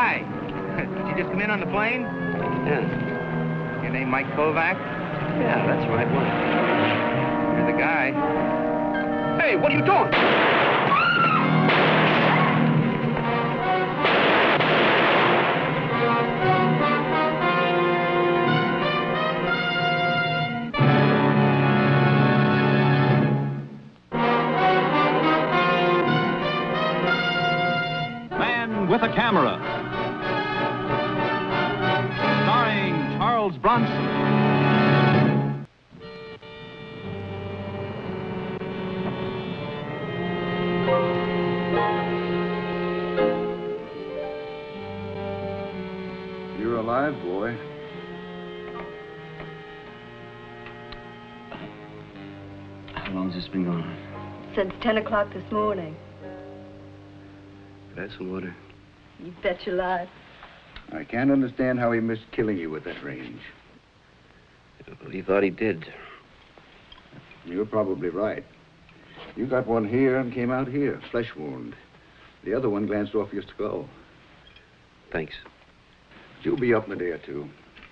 Hi. Did you just come in on the plane? Yeah. Your name Mike Kovac? Yeah, that's right. What? You're the guy. Hey, what are you doing? With a Camera, starring Charles Bronson. You're alive, boy. How long's this been going on? Since 10 o'clock this morning. Could I have some water? You bet your life. I can't understand how he missed killing you at that range. Well, he thought he did. You're probably right. You got one here and came out here, flesh wound. The other one glanced off your skull. Thanks. But you'll be up in a day or two.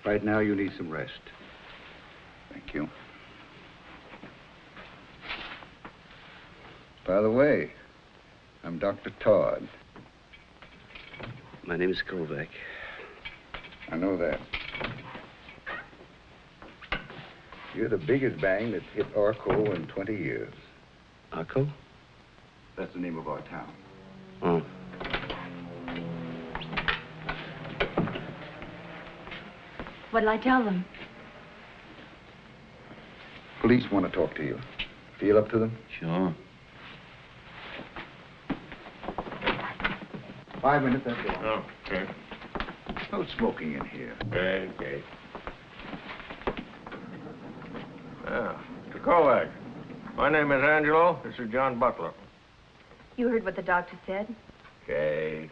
Right now, you need some rest. Thank you. By the way, I'm Dr. Todd. My name is Kovac. I know that. You're the biggest bang that's hit Arco in 20 years. Arco? That's the name of our town. Oh. What'll I tell them? Police want to talk to you. Feel up to them? Sure. 5 minutes, that's all. Oh, okay. No smoking in here. Okay. Yeah, Mr. Kovac. My name is Angelo. This is John Butler. You heard what the doctor said? Okay.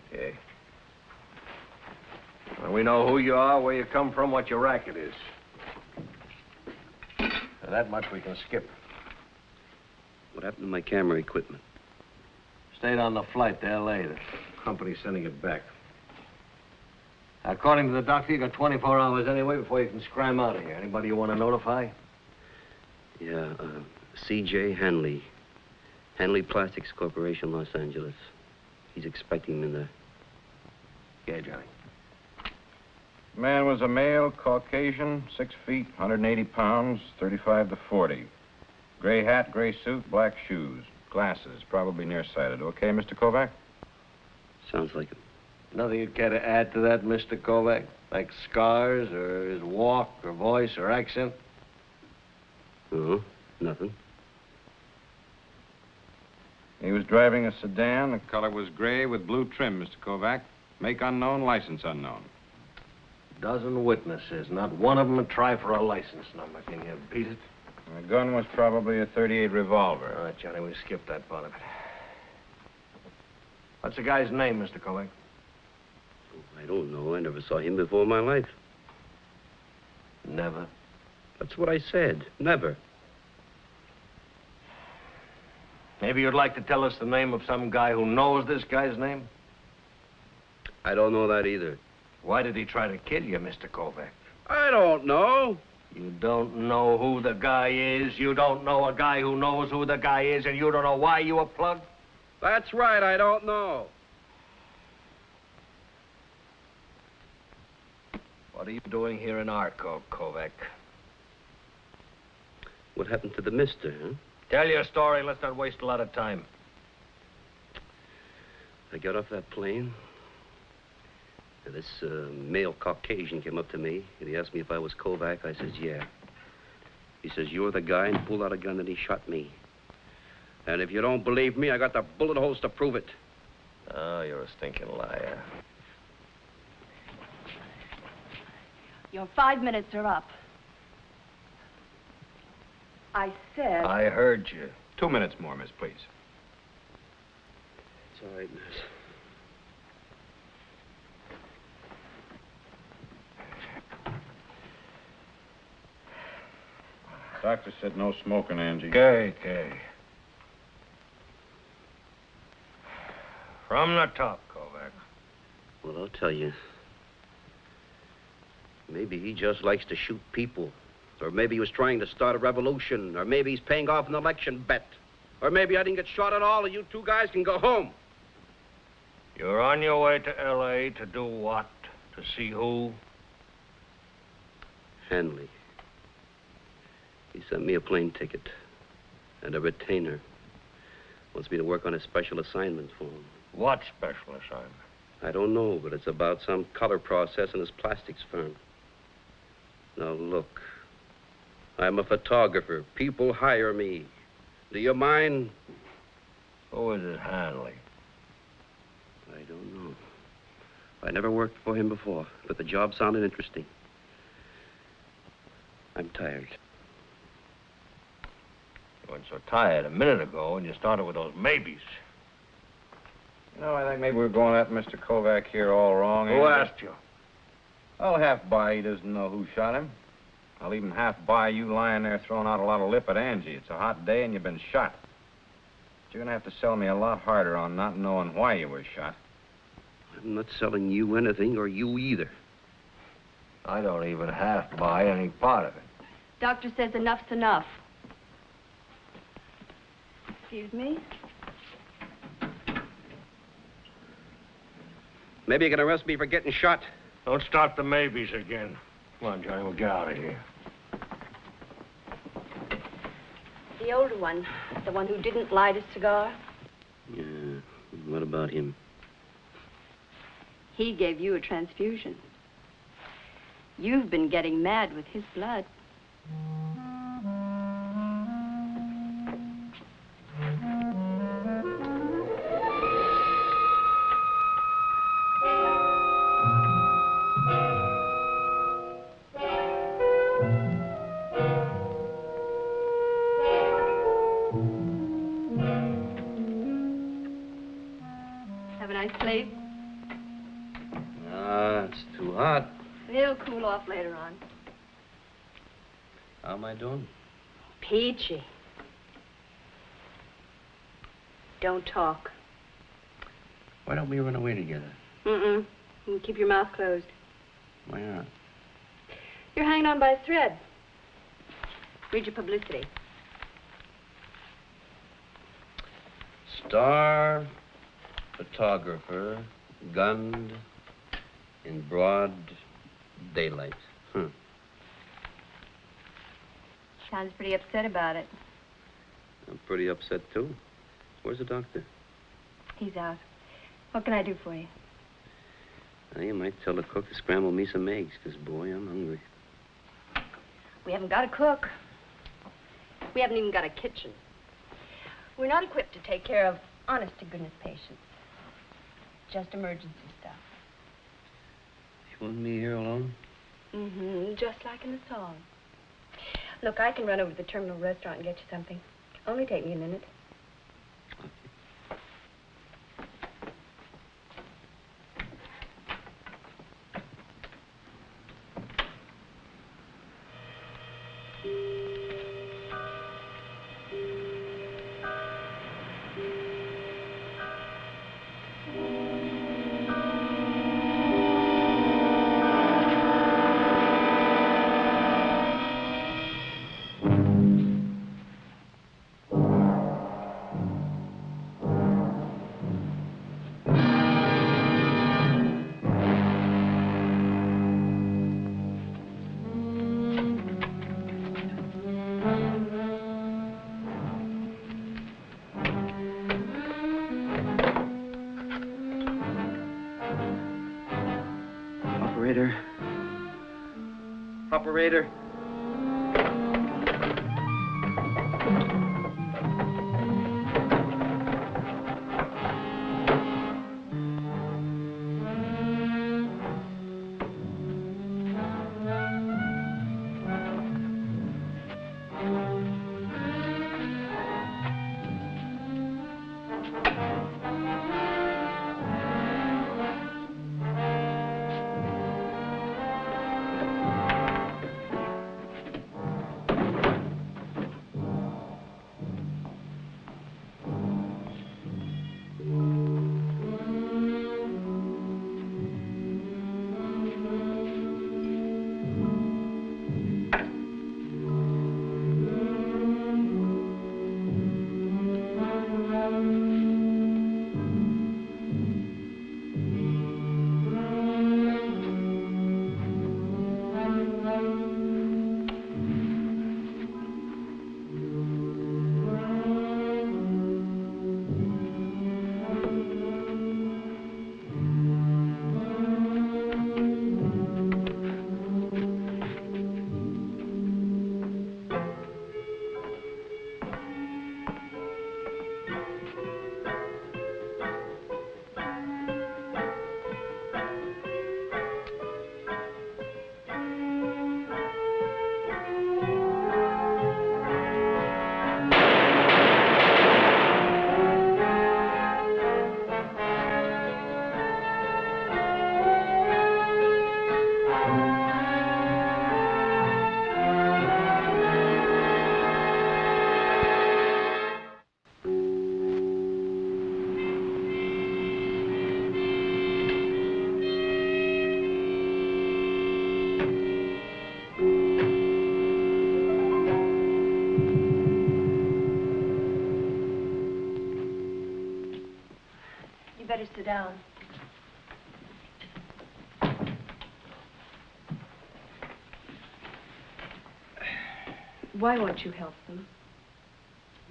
Well, we know who you are, where you come from, what your racket is. Now, that much we can skip. What happened to my camera equipment? Stayed on the flight to L.A. The company's sending it back. According to the doctor, you got 24 hours anyway before you can scram out of here. Anybody you want to notify? Yeah, C.J. Hanley. Hanley Plastics Corporation, Los Angeles. He's expecting me in there. Yeah, Johnny. Man was a male, Caucasian, 6 feet, 180 pounds, 35 to 40. Gray hat, gray suit, black shoes. Glasses, probably nearsighted. Okay, Mr. Kovac? Sounds like it. Nothing you'd care to add to that, Mr. Kovac? Like scars, or his walk, or voice, or accent? No, nothing. He was driving a sedan. The color was gray with blue trim, Mr. Kovac. Make unknown, license unknown. Dozen witnesses, not one of them would try for a license number. Can you beat it? And the gun was probably a .38 revolver. All right, Johnny, we skipped that part of it. What's the guy's name, Mr. Kovac? I don't know. I never saw him before in my life. Never. That's what I said. Never. Maybe you'd like to tell us the name of some guy who knows this guy's name? I don't know that either. Why did he try to kill you, Mr. Kovac? I don't know. You don't know who the guy is. You don't know a guy who knows who the guy is, and you don't know why you were plugged? That's right, I don't know. What are you doing here in Arco, Kovac? What happened to the mister, huh? Tell your story. Let's not waste a lot of time. I got off that plane. And this male Caucasian came up to me, and he asked me if I was Kovac. I says, yeah. He says, you're the guy, and he pulled out a gun and he shot me. And if you don't believe me, I got the bullet holes to prove it. Oh, you're a stinking liar. Your 5 minutes are up. I said... I heard you. 2 minutes more, miss, please. It's all right, miss. Doctor said no smoking, Angie. Okay. From the top, Kovac. Well, Well, I'll tell you. Maybe he just likes to shoot people. Or maybe he was trying to start a revolution. Or maybe he's paying off an election bet. Or maybe I didn't get shot at all, and you two guys can go home. You're on your way to L.A. to do what? To see who? Hanley. He sent me a plane ticket and a retainer. Wants me to work on a special assignment for him. What special assignment? I don't know, but it's about some color process in his plastics firm. Now, look. I'm a photographer. People hire me. Do you mind? Who is it, Hanley? I don't know. I never worked for him before, but the job sounded interesting. I'm tired. You weren't so tired a minute ago when you started with those maybes. You know, I think maybe we're going at Mr. Kovac here all wrong. Who asked you? I'll half buy he doesn't know who shot him. I'll even half buy you lying there throwing out a lot of lip at Angie. It's a hot day and you've been shot. But you're going to have to sell me a lot harder on not knowing why you were shot. I'm not selling you anything, or you either. I don't even half buy any part of it. Doctor says enough's enough. Excuse me? Maybe you can arrest me for getting shot. Don't start the maybes again. Come on, Johnny, we'll get out of here. The older one. The one who didn't light a cigar. Yeah, what about him? He gave you a transfusion. You've been getting mad with his blood. Have a nice sleep. It's too hot. It'll cool off later on. How am I doing? Peachy. Don't talk. Why don't we run away together? Mm-mm. You keep your mouth closed. Why not? You're hanging on by a thread. Read your publicity. Star photographer gunned in broad daylight. Sounds pretty upset about it. I'm pretty upset, too. Where's the doctor? He's out. What can I do for you? Well, you might tell the cook to scramble me some eggs, because, boy, I'm hungry. We haven't got a cook. We haven't even got a kitchen. We're not equipped to take care of honest-to-goodness patients. Just emergency stuff. You want me here alone? Mm-hmm, just like in the song. Look, I can run over to the terminal restaurant and get you something. Only take me a minute. Operator. down. Why won't you help them?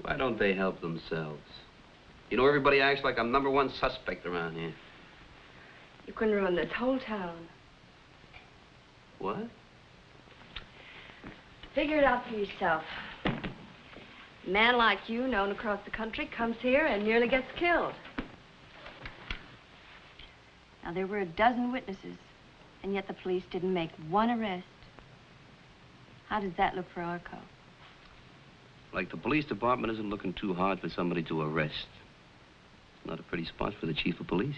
Why don't they help themselves? You know, everybody acts like I'm #1 suspect around here. You can ruin this whole town. What? Figure it out for yourself. A man like you, known across the country, comes here and nearly gets killed. Now, there were a dozen witnesses, and yet the police didn't make one arrest. How does that look for our cause? Like the police department isn't looking too hard for somebody to arrest. Not a pretty spot for the chief of police.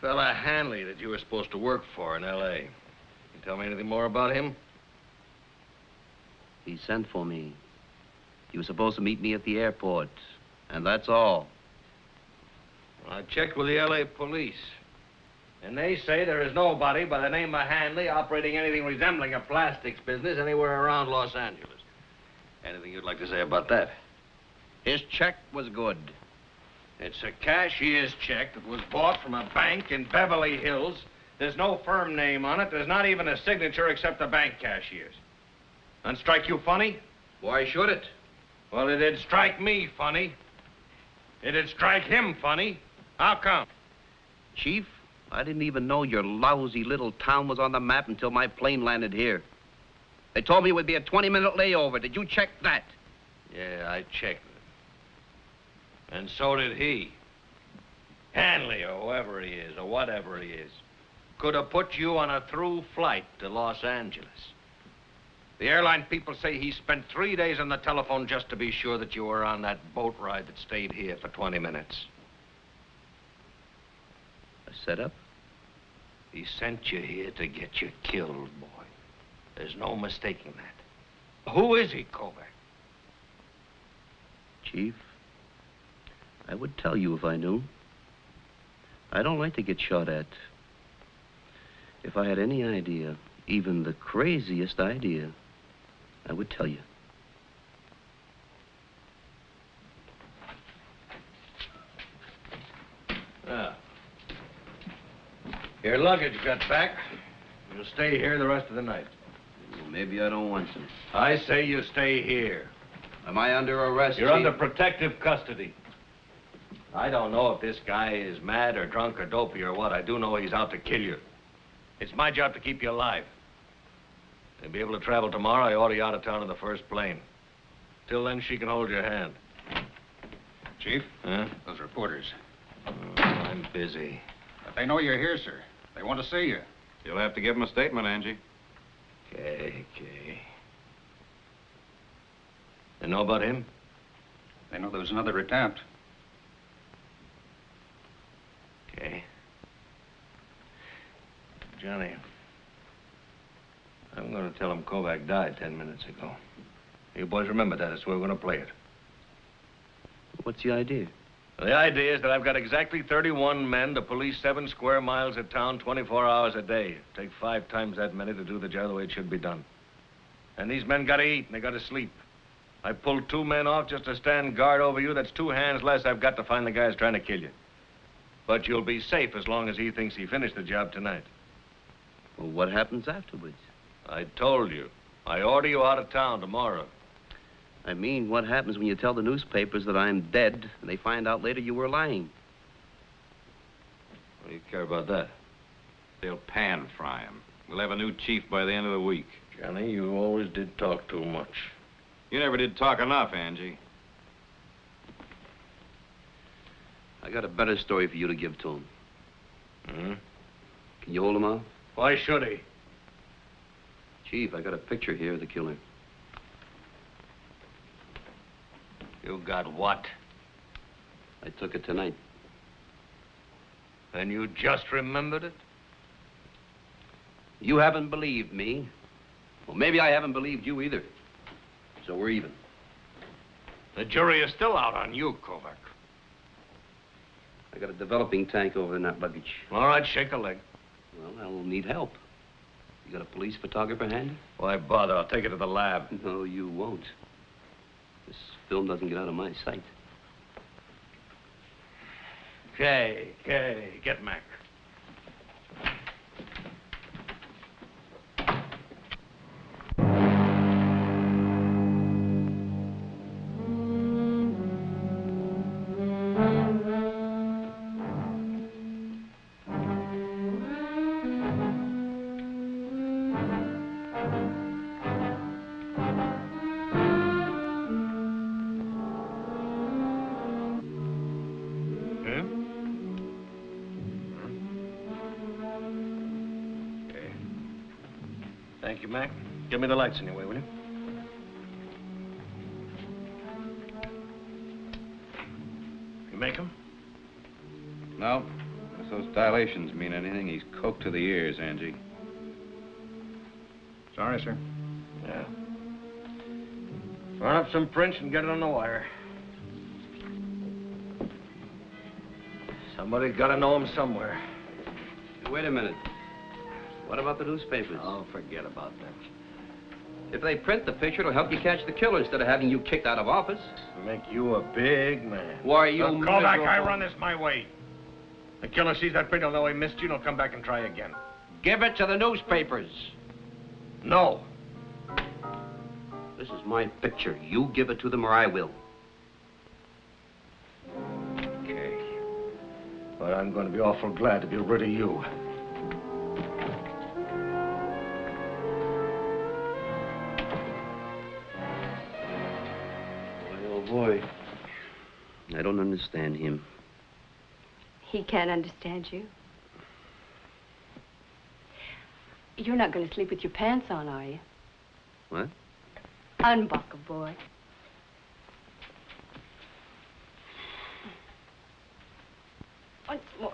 Fella Hanley that you were supposed to work for in L.A. You tell me anything more about him? He sent for me. He was supposed to meet me at the airport, and that's all. I checked with the L.A. police, and they say there is nobody by the name of Hanley operating anything resembling a plastics business anywhere around Los Angeles. Anything you'd like to say about that? His check was good. It's a cashier's check that was bought from a bank in Beverly Hills. There's no firm name on it. There's not even a signature except the bank cashier's. Doesn't strike you funny? Why should it? Well, it'd strike me funny. It'd strike him funny. How come? Chief, I didn't even know your lousy little town was on the map until my plane landed here. They told me it would be a 20-minute layover. Did you check that? Yeah, I checked it. And so did he. Hanley, or whoever he is, or whatever he is, could have put you on a through flight to Los Angeles. The airline people say he spent 3 days on the telephone just to be sure that you were on that boat ride that stayed here for 20 minutes. A setup? He sent you here to get you killed, boy. There's no mistaking that. Who is he, Kovac? Chief, I would tell you if I knew. I don't like to get shot at. If I had any idea, even the craziest idea, I would tell you. Ah. Your luggage got back. You'll stay here the rest of the night. Well, maybe I don't want to. I say you stay here. Am I under arrest, You're Chief? under protective custody. I don't know if this guy is mad or drunk or dopey or what. I do know he's out to kill you. It's my job to keep you alive. You'll be able to travel tomorrow. I order you out of town in the first plane. Till then, she can hold your hand. Chief? Huh? Those reporters. Oh, I'm busy. But they know you're here, sir. They want to see you. You'll have to give him a statement, Angie. Okay. They know about him? They know there was another attempt. Okay. Johnny, I'm going to tell him Kovac died 10 minutes ago. You boys remember that. That's the way we're going to play it. What's the idea? The idea is that I've got exactly 31 men to police 7 square miles of town 24 hours a day. Take 5 times that many to do the job the way it should be done. And these men got to eat and they got to sleep. I pulled 2 men off just to stand guard over you. That's 2 hands less I've got to find the guys trying to kill you. But you'll be safe as long as he thinks he finished the job tonight. Well, what happens afterwards? I told you. I order you out of town tomorrow. I mean, what happens when you tell the newspapers that I'm dead and they find out later you were lying? What do you care about that? They'll pan-fry him. We'll have a new chief by the end of the week. Johnny, you always did talk too much. You never did talk enough, Angie. I got a better story for you to give to him. Hmm? Can you hold him off? Why should he? Chief, I got a picture here of the killer. You got what? I took it tonight. And you just remembered it? You haven't believed me. Well, maybe I haven't believed you either. So we're even. The jury is still out on you, Kovac. I got a developing tank over in that luggage. All right, shake a leg. Well, I'll need help. You got a police photographer handy? Why bother? I'll take it to the lab. No, you won't. This film doesn't get out of my sight. Okay, get Mac. Thank you, Mac. Give me the lights anyway, will you? You make them? No. If those dilations mean anything, he's coked to the ears, Angie. Sorry, sir. Yeah. Run up some prints and get it on the wire. Somebody gotta know him somewhere. Wait a minute. What about the newspapers? Oh, forget about that. If they print the picture, it'll help you catch the killer instead of having you kicked out of office. Make you a big man. Why, you Look, Kovac, miserable- I run this my way. The killer sees that print, he'll know he missed you, and he'll come back and try again. Give it to the newspapers. No. This is my picture. You give it to them or I will. Okay. But I'm going to be awful glad to be rid of you. Boy, I don't understand him. He can't understand you. You're not going to sleep with your pants on, are you? What? Unbuckle, boy. Once more.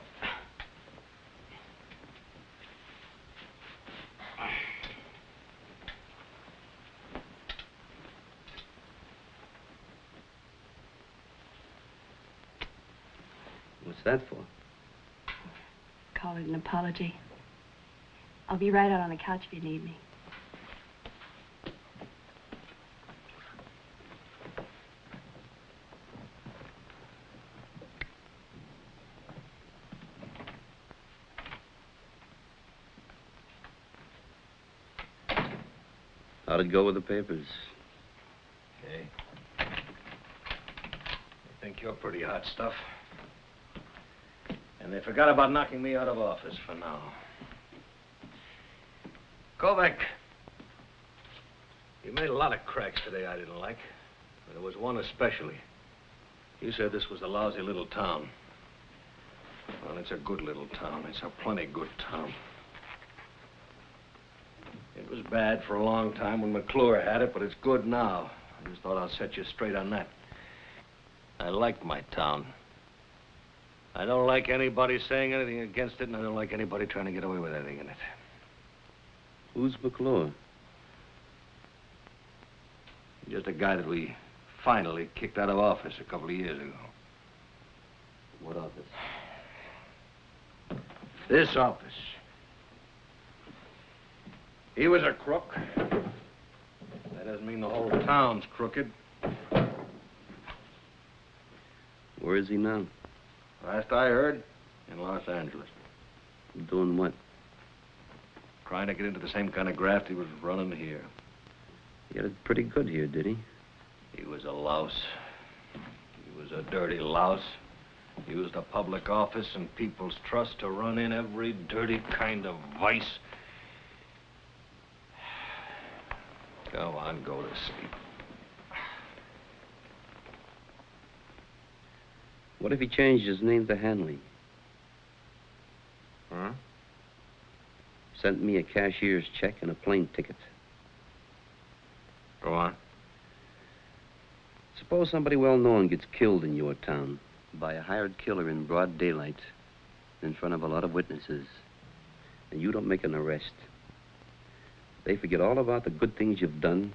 What's that for? Call it an apology. I'll be right out on the couch if you need me. How'd it go with the papers? Okay. I think you're pretty hot stuff. And they forgot about knocking me out of office for now. Kovac, you made a lot of cracks today I didn't like. But there was one especially. You said this was a lousy little town. Well, it's a good little town. It's a plenty good town. It was bad for a long time when McClure had it, but it's good now. I just thought I'd set you straight on that. I like my town. I don't like anybody saying anything against it, and I don't like anybody trying to get away with anything in it. Who's McClure? Just a guy that we finally kicked out of office a couple of years ago. What office? This office. He was a crook. That doesn't mean the whole town's crooked. Where is he now? Last I heard, in Los Angeles. Doing what? Trying to get into the same kind of graft he was running here. He had it pretty good here, did he? He was a louse. He was a dirty louse. Used a public office and people's trust to run in every dirty kind of vice. Go on, go to sleep. What if he changed his name to Hanley? Huh? Sent me a cashier's check and a plane ticket. Go on. Suppose somebody well-known gets killed in your town by a hired killer in broad daylight in front of a lot of witnesses, and you don't make an arrest. They forget all about the good things you've done,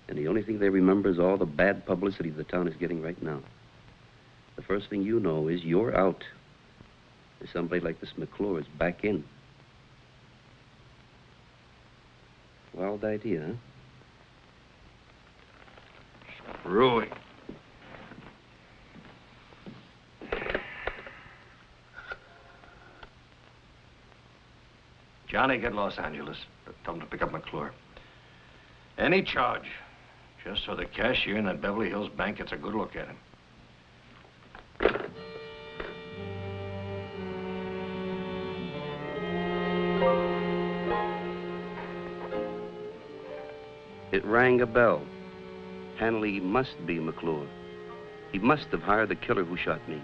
and the only thing they remember is all the bad publicity the town is getting right now. The first thing you know is you're out. And somebody like this McClure is back in. Wild idea, huh? Screwy. Johnny, get Los Angeles. Tell him to pick up McClure. Any charge, just so the cashier in that Beverly Hills bank gets a good look at him. It rang a bell. Hanley must be McClure. He must have hired the killer who shot me.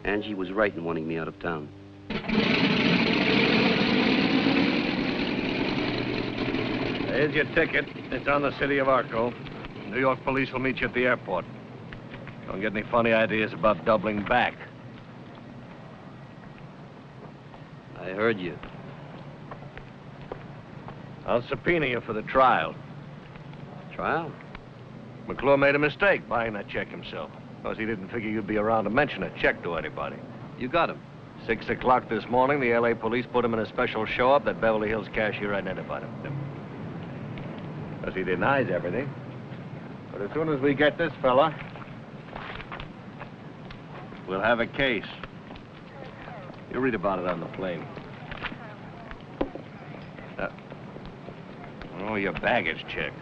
Angie was right in wanting me out of town. Here's your ticket. It's on the city of Arco. New York police will meet you at the airport. Don't get any funny ideas about doubling back. I heard you. I'll subpoena you for the trial. Trial? McClure made a mistake buying that check himself. Because he didn't figure you'd be around to mention a check to anybody. You got him. 6 o'clock this morning, the L.A. police put him in a special show-up that Beverly Hills cashier identified him. Because he denies everything. But as soon as we get this fella, we'll have a case. You'll read about it on the plane. Oh, your baggage checks.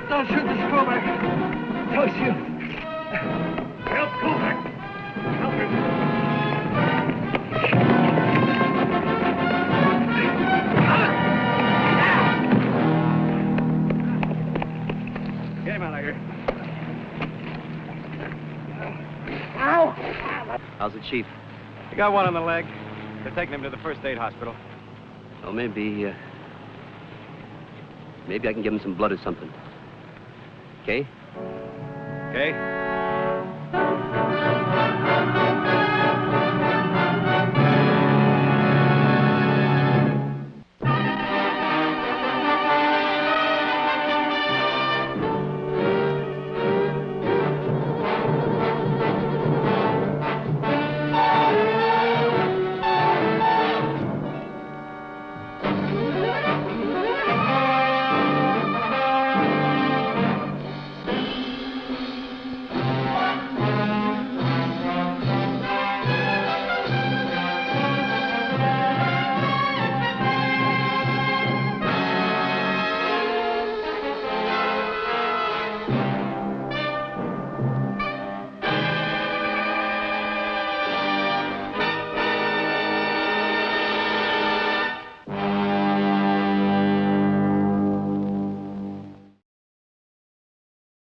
Don't shoot this Kovac. Don't shoot. Help Kovac. Help him. Get him out of here. Ow! How's the chief? You got one on the leg. They're taking him to the first aid hospital. Oh, maybe I can give him some blood or something. Okay? Okay?